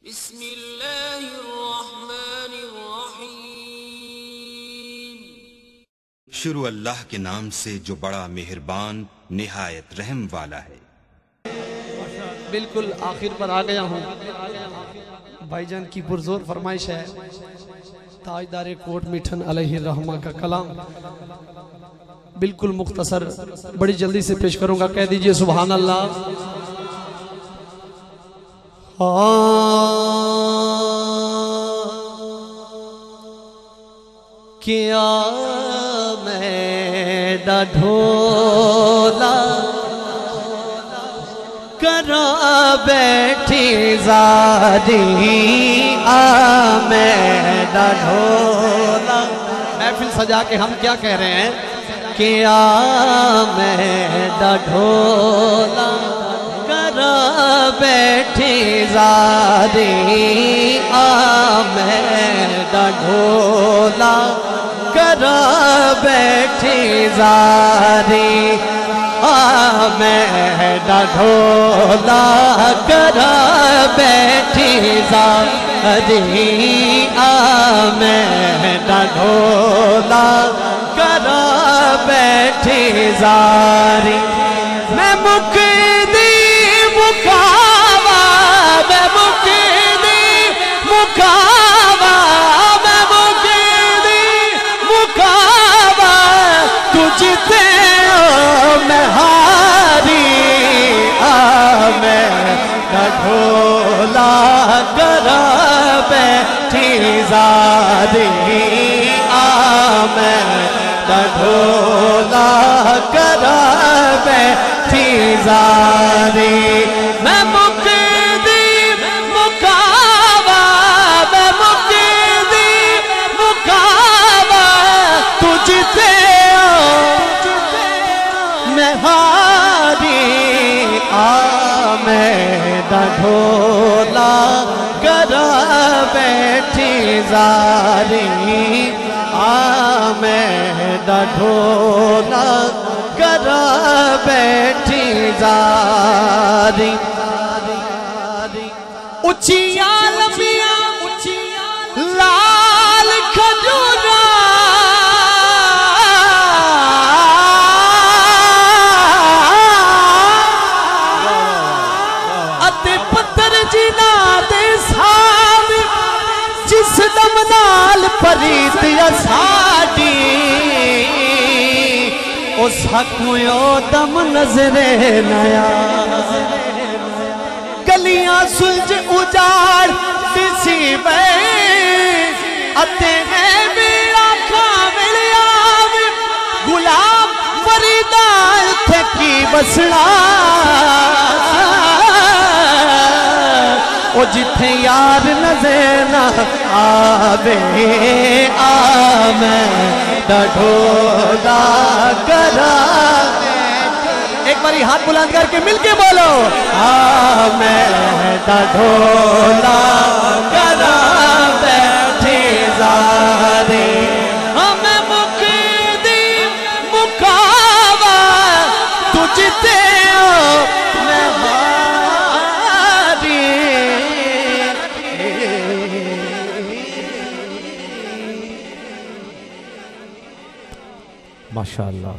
बिस्मिल्लाहिर्रहमानिर्रहीम। शुरू अल्लाह के नाम से जो बड़ा मेहरबान निहायत रहम वाला है। बिल्कुल आखिर पर आ गया हूँ। भाईजान की पुरजोर फरमाइश है ताजदार कोट मिठन अलैहि रहमा का कलाम बिल्कुल मुख्तसर बड़ी जल्दी से पेश करूंगा। कह दीजिए सुभान अल्लाह। क्या मैं ढोला करा बैठी ज़ादी मैं ढोला। महफिल सजा के हम क्या कह रहे हैं कि मैं ढोला करा बैठी ज़ादी मैं ढोला करा बैठी ज़ादी मैं ढोला करा बैठी ज़ादी मैं ढोला करा बैठी ज़ादी। मैं मुकदी मुकावा मैं मुकदी मुकावा मैं मुकदी मुकावा तुझसे मैं हारी मैं ढोला करा बैठी ज़ादी मैं ढोला करा बैठी ज़ादी। मैं मुकदी मुकावा मैं मुकदी मुकावा तुझसे मैं हारी मैं ढोला करा बैठी ज़ादी मैं ढोला करा बैठी ज़ादी। उचिया लंबिया लाल खजूरा अते पत्थर जिना दे साथ जिस दम नाल परीत साडी उस हकुयो दम नजरे नया गलियां सुलझ उजाड़ दिसी वे अते है मेरा खामिलिया गुलाम फरीदा थे की बसना ओ जिथे यार नजर न आवे मैं ढोला करा। एक बारी हाथ बुलंद करके मिलके बोलो मैं ढोला करा बैठी ज़ादी मैं मुकदी मुकावा तुझते मैं हारी। माशाअल्लाह।